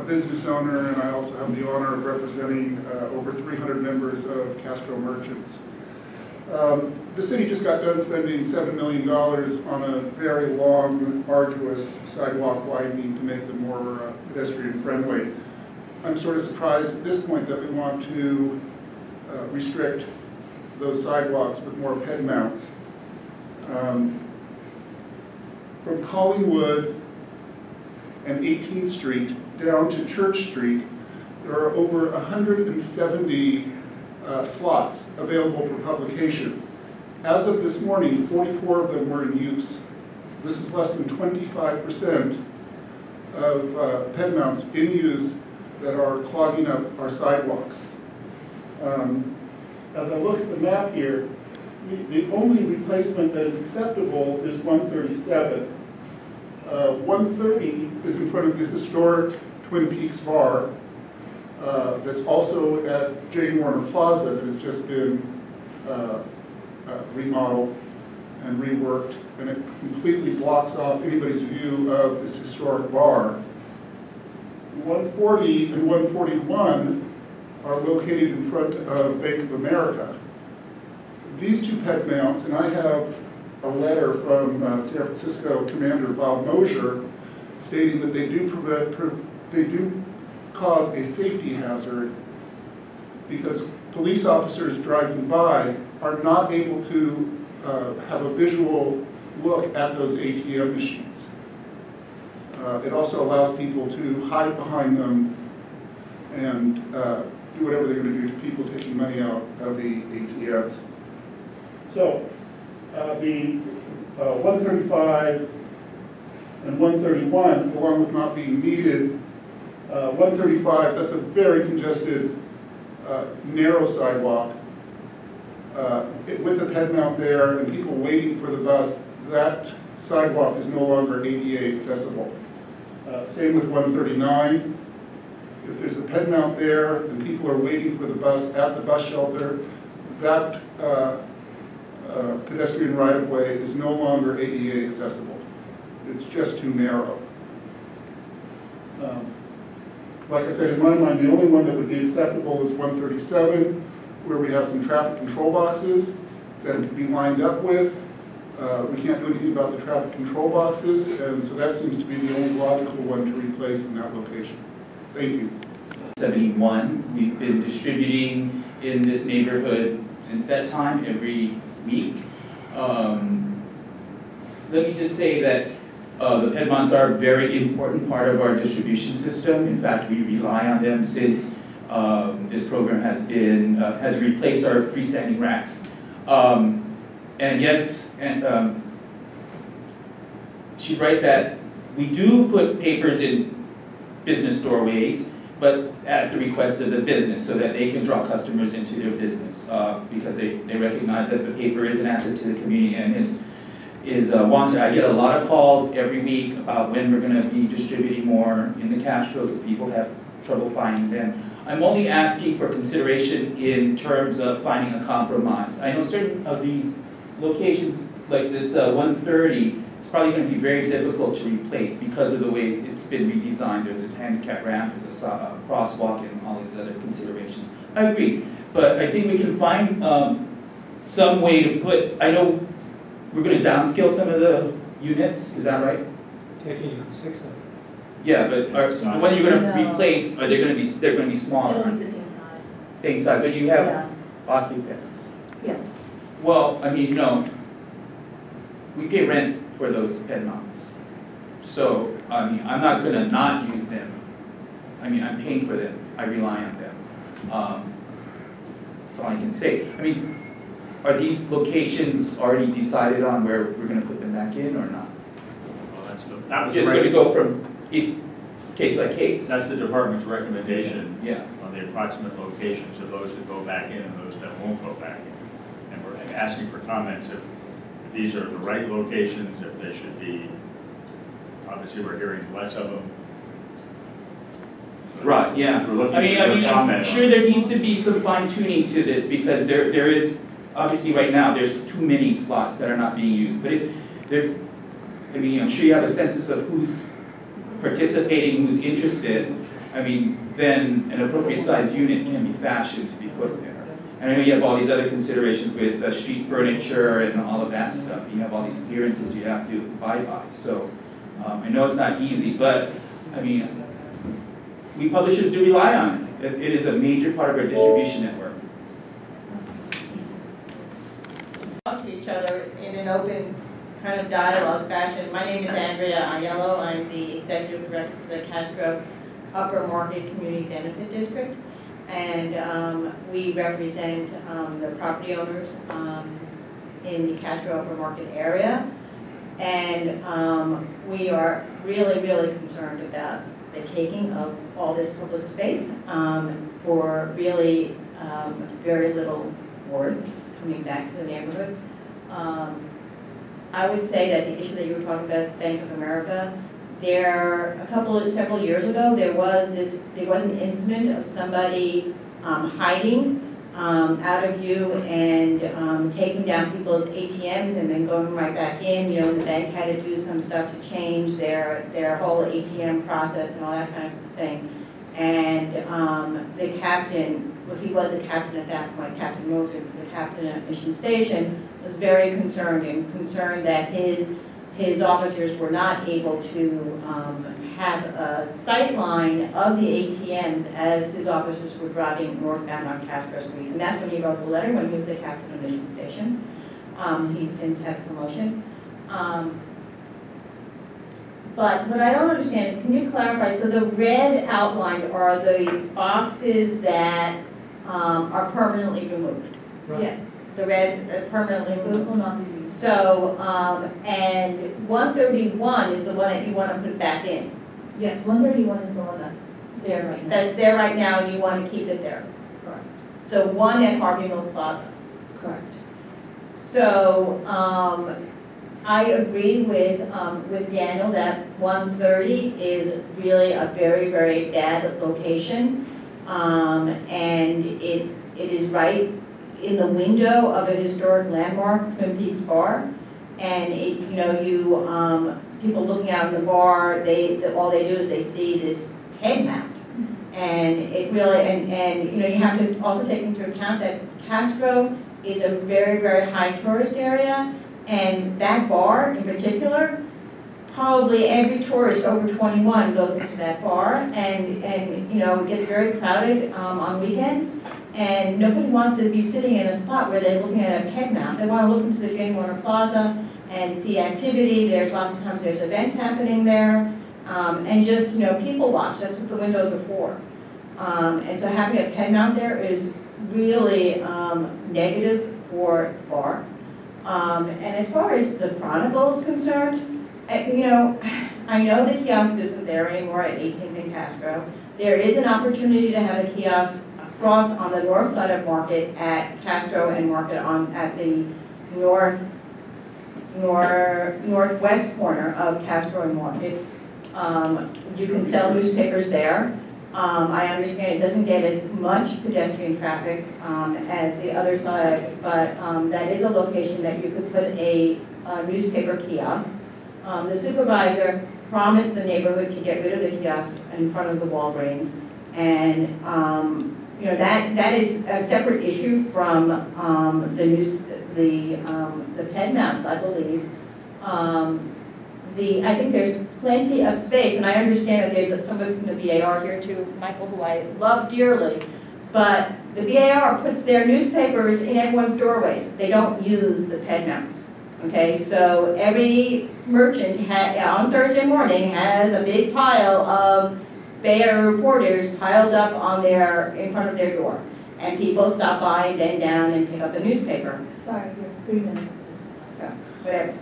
a business owner, and I also have the honor of representing over 300 members of Castro merchants. The city just got done spending $7 million on a very long, arduous sidewalk widening to make them more pedestrian friendly. I'm sort of surprised at this point that we want to restrict those sidewalks with more ped mounts. From Collingwood and 18th Street down to Church Street, there are over 170 slots available for publication. As of this morning, 44 of them were in use. This is less than 25% of ped mounts in use that are clogging up our sidewalks. As I look at the map here, the only replacement that is acceptable is 137. 130 is in front of the historic Twin Peaks Bar that's also at Jane Warner Plaza that has just been remodeled and reworked, and it completely blocks off anybody's view of this historic bar. 140 and 141 are located in front of Bank of America. These two ped mounts, and I have a letter from San Francisco Commander Bob Mosier stating that they do cause a safety hazard because police officers driving by are not able to have a visual look at those ATM machines. It also allows people to hide behind them and do whatever they're going to do to people taking money out of the ATMs. So the 135 and 131, along with not being needed, 135, that's a very congested, narrow sidewalk. With a ped mount there and people waiting for the bus, that sidewalk is no longer ADA accessible. Same with 139. If there's a ped mount there and people are waiting for the bus at the bus shelter, that pedestrian right-of-way is no longer ADA accessible. It's just too narrow. Like I said, in my mind, the only one that would be acceptable is 137, where we have some traffic control boxes that it can be lined up with. We can't do anything about the traffic control boxes, and so that seems to be the only logical one to replace in that location. Thank you. 71, we've been distributing in this neighborhood since that time every week. Let me just say that the ped mounts are a very important part of our distribution system. In fact, we rely on them since this program has replaced our freestanding racks. And yes, and she's right that we do put papers in business doorways, but at the request of the business, so that they can draw customers into their business, because they recognize that the paper is an asset to the community and is wanted. I get a lot of calls every week about when we're going to be distributing more in the Castro because people have trouble finding them. I'm only asking for consideration in terms of finding a compromise. I know certain of these locations, like this 130, it's probably going to be very difficult to replace because of the way it's been redesigned. There's a handicap ramp, there's a crosswalk, and all these other considerations. I agree, but I think we can find some way to put, I know we're going to downscale some of the units, is that right? Taking 6 of them. Yeah, but the one you're going to replace, are they going to be? They're going to be smaller. It'll be the same size. Same size, but you have occupants. Yeah. Well, I mean, we pay rent for those ped mounts, so I mean, I'm not going to not use them. I mean, I'm paying for them. I rely on them. That's all I can say. I mean, are these locations already decided on where we're going to put them back in or not? Well, that was just going to go from case by case. That's the department's recommendation. Yeah. On the approximate locations of those that go back in and those that won't go back in. And we're asking for comments if these are the right locations, if they should be. Obviously, we're hearing less of them. Right. Yeah. I mean, I'm sure there needs to be some fine tuning to this because there is. Obviously, right now, there's too many slots that are not being used. But if there, I mean, I'm sure you have a census of who's participating, who's interested. I mean, then an appropriate sized unit can be fashioned to be put there. And I know you have all these other considerations with street furniture and all of that stuff. You have all these appearances you have to abide by. So I know it's not easy, but I mean, we publishers do rely on it. It is a major part of our distribution network. Talk to each other in an open kind of dialogue fashion. My name is Andrea Aiello. I'm the executive director for the Castro Upper Market Community Benefit District. And we represent the property owners in the Castro Upper Market area. And we are really, really concerned about the taking of all this public space for really very little worth coming back to the neighborhood. I would say that the issue that you were talking about, Bank of America, several years ago, there was an incident of somebody hiding out of view and taking down people's ATMs and then going right back in. You know, the bank had to do some stuff to change their whole ATM process and all that kind of thing. And the captain, well, he was a captain at that point, Captain Moser, the captain at Mission Station, was very concerned that his officers were not able to have a sight line of the ATMs as his officers were driving northbound on Castro Street. And that's when he wrote the letter, when he was the captain of Mission Station. He's since had promotion. But what I don't understand is, can you clarify, so the red outlined are the boxes that are permanently removed? Right. Yes. The red permanently removed will not be used. So, and 131 is the one that you want to put back in. Yes, 131 is the one that's there right now. That's there right now, and you want to keep it there. Correct. So one at Harvey Milk Plaza. Correct. So I agree with Daniel that 130 is really a very, very bad location, and it is right in the window of a historic landmark, Twin Peaks Bar, and people looking out in the bar, all they do is they see this head mount, and it really, and you have to also take into account that Castro is a very, very high tourist area, and that bar in particular, probably every tourist over 21 goes into that bar, and it gets very crowded on weekends. And nobody wants to be sitting in a spot where they're looking at a head mount. They want to look into the Jane Warner Plaza and see activity. There's lots of times there's events happening there, and just people watch. That's what the windows are for. And so having a head mount there is really negative for the bar. And as far as the Chronicle is concerned, I know the kiosk isn't there anymore at 18th and Castro. There is an opportunity to have a kiosk across on the north side of Market at Castro and Market at the northwest corner of Castro and Market. You can sell newspapers there. I understand it doesn't get as much pedestrian traffic as the other side, but that is a location that you could put a newspaper kiosk. The supervisor promised the neighborhood to get rid of the kiosk in front of the Walgreens, and that is a separate issue from the ped mounts, I believe. I think there's plenty of space, and I understand that there's somebody from the BAR here too, Michael, who I love dearly, but the BAR puts their newspapers in everyone's doorways. They don't use the ped mounts. Okay, so every merchant on Thursday morning has a big pile of Bay Area reporters piled up in front of their door, and people stop by, bend down, and pick up a newspaper. Sorry, you're 3 minutes. So whatever.